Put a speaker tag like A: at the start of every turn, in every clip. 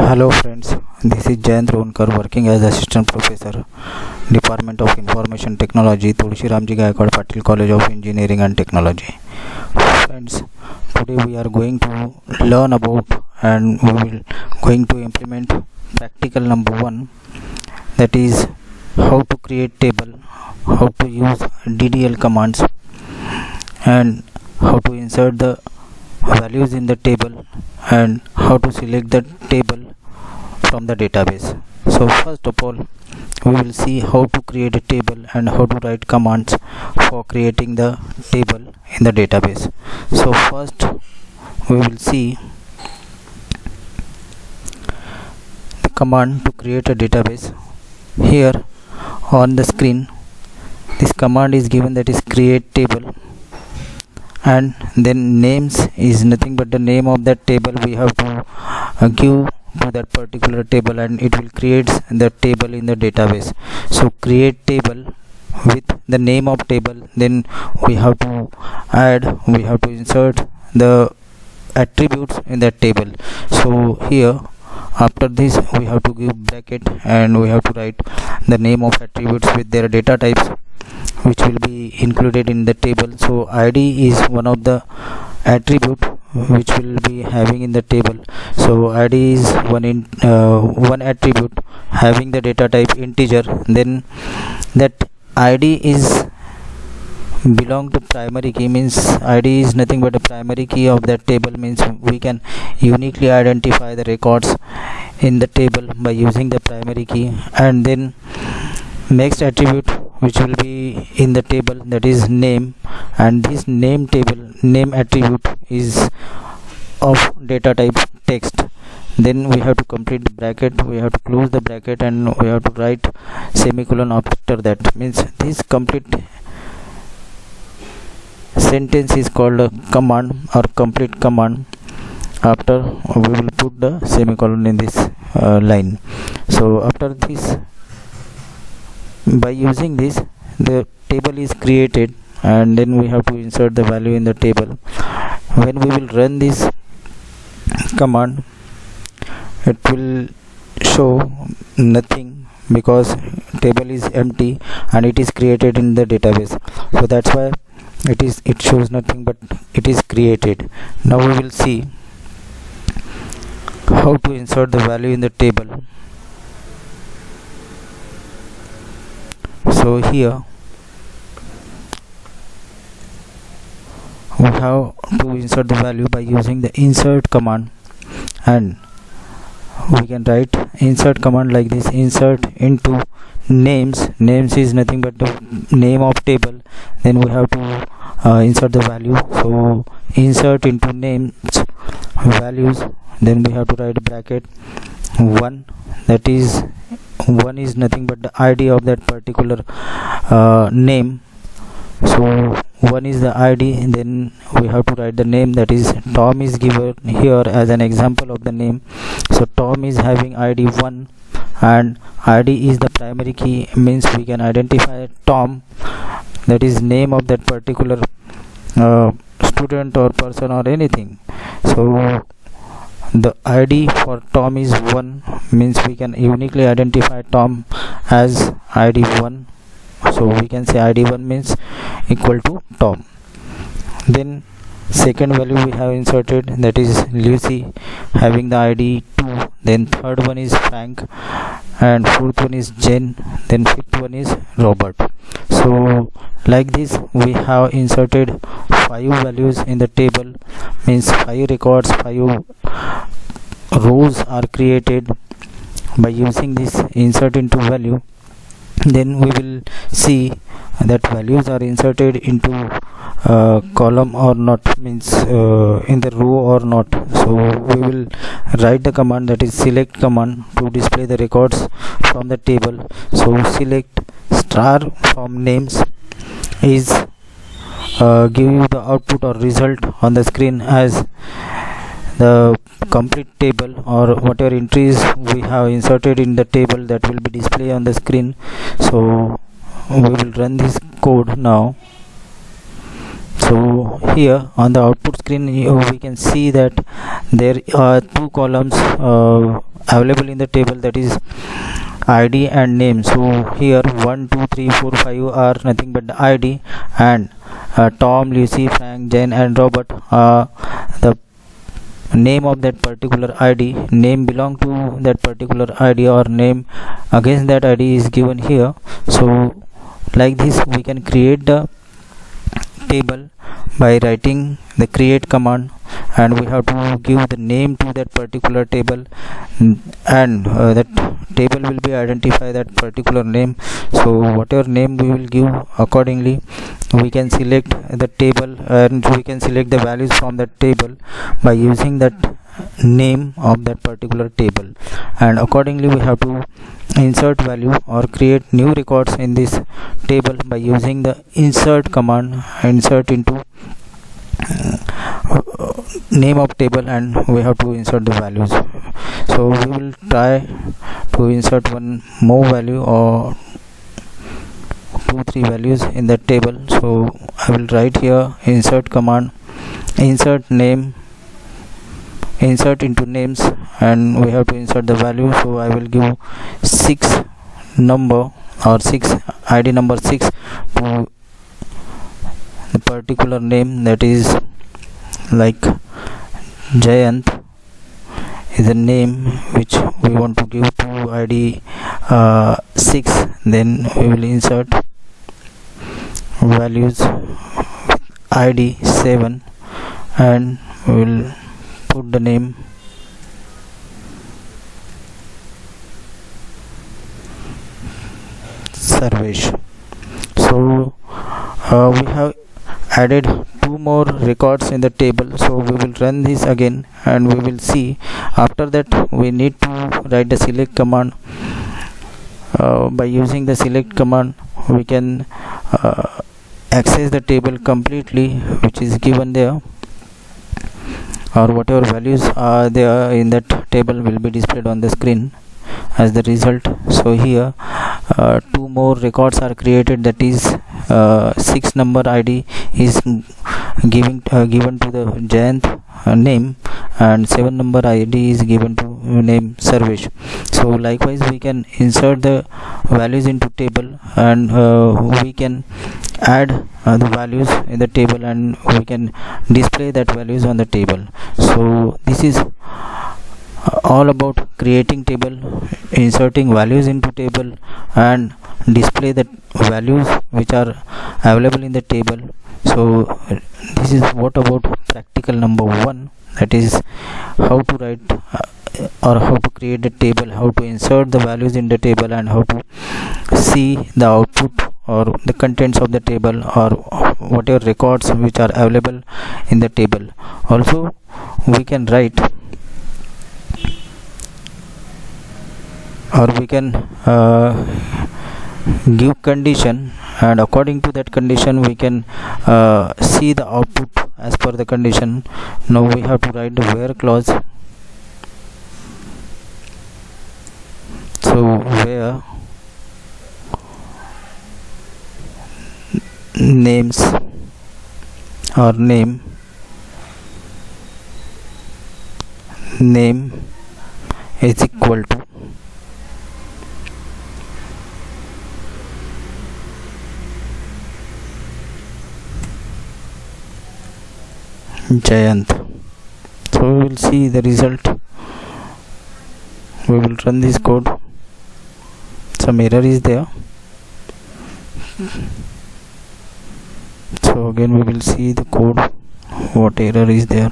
A: Hello friends, this is Jayant Ronkar working as Assistant Professor, Department of Information Technology, Tulsi Ramji Gaikwad Patil College of Engineering and Technology. Friends, today we are going to learn about and we will going to implement practical number 1, that is how to create table, how to use DDL commands and how to insert the values in the table and how to select the table from the database. So first of all, we will see how to create a table and how to write commands for creating the table in the database. So first we will see the command to create a database. Here on the screen this command is given, that is create table, and then names is nothing but the name of that table we have to give to that particular table, and it will create the table in the database. So create table with the name of table, then we have to insert the attributes in that table. So here after this we have to give bracket and we have to write the name of attributes with their data types which will be included in the table. So id is one of the attribute which will be having in the table. So id is one attribute having the data type integer, then that id is belong to primary key, means id is nothing but a primary key of that table, means we can uniquely identify the records in the table by using the primary key. And then next attribute which will be in the table, that is name, and this name attribute is of data type text. Then we have to complete the bracket, we have to close the bracket and we have to write semicolon after that, means this complete sentence is called a command or complete command. After we will put the semicolon in this line. So after this, by using this, the table is created and then we have to insert the value in the table. When we will run this command, it will show nothing because table is empty and it is created in the database. So that's why it shows nothing, but it is created. Now we will see how to insert the value in the table. So here we have to insert the value by using the insert command, and we can write insert command like this: insert into names is nothing but the name of table, then we have to insert the value. So insert into names values, then we have to write bracket 1, that is 1 is nothing but the id of that particular name. So 1 is the id, and then we have to write the name, that is Tom is given here as an example of the name. So Tom is having id 1 and id is the primary key, means we can identify Tom, that is name of that particular student or person or anything. So the id for Tom is 1, means we can uniquely identify Tom as id 1. So we can say id 1 means equal to Tom. Then second value we have inserted, that is Lucy having the id 2, then third one is Frank, and fourth one is Jen, then fifth one is Robert. So like this we have inserted 5 values in the table, means 5 records, 5 rows are created by using this insert into value. Then we will see that values are inserted into column or not, means in the row or not. So we will write the command, that is select command, to display the records from the table. So select star from names is give you the output or result on the screen as the complete table or whatever entries we have inserted in the table, that will be displayed on the screen. So we will run this code now. So here on the output screen we can see that there are two columns available in the table, that is id and name. So here 1 2 3 4 5 are nothing but the id, and Tom, Lucy, Frank, Jane and Robert, the name of that particular id, name belong to that particular id, or name against that id is given here. So like this we can create the table by writing the create command, and we have to give the name to that particular table, and that table will be identify that particular name. So whatever name we will give, accordingly we can select the table, and we can select the values from that table by using that name of that particular table, and accordingly we have to insert value or create new records in this table by using the insert command. Insert into name of table, and we have to insert the values. So we will try to insert one more value or 2-3 values in the table. So I will write here insert command, insert name, insert into names, and we have to insert the value. So I will give 6 number or 6 id number 6 to the particular name, that is like Jayant is a name which we want to give to id 6. Then we will insert values id 7, and we will put the name Sarvesh. So we have added 2 more records in the table. So we will run this again, and we will see. After that we need to write the select command. By using the select command we can access the table completely which is given there, or whatever values are there in that table will be displayed on the screen as the result. So here 2 more records are created, that is 6 number id is given to the Jayant name, and 7 number id is given to name Sarvesh. So likewise we can insert the values into table, and we can add the values in the table, and we can display that values on the table. So this is all about creating table, inserting values into table, and display the values which are available in the table. So this is what about practical number 1, that is how to write or how to create a table, how to insert the values in the table, and how to see the output or the contents of the table, or whatever records which are available in the table. Also we can write or we can give condition, and according to that condition we can see the output as per the condition. Now we have to write the where clause. So where names or name is equal to Jayant. So we will see the result. We will run this code. Some error is there. So again we will see the code, what error is there.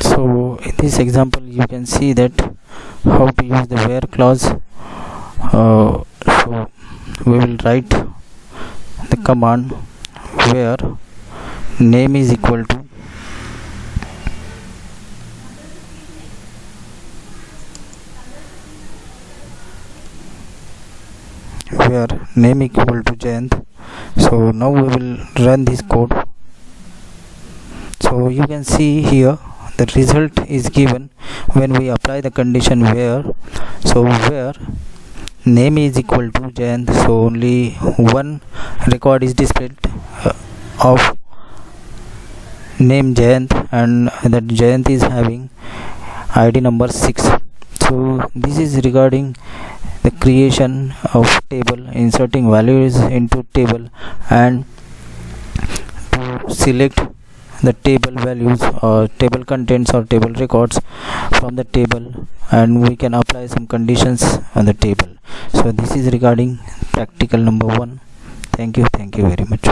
A: So in this example you can see that how to use the where clause. So we will write the command where name is equal to where name equal to Jayant. So now we will run this code. So you can see here the result is given when we apply the condition where name is equal to Jayant, so only one record is displayed of name Jayant, and that Jayant is having ID number 6. So this is regarding the creation of table, inserting values into table, and to select the table values or table contents or table records from the table, and we can apply some conditions on the table. So this is regarding practical number 1. Thank you very much.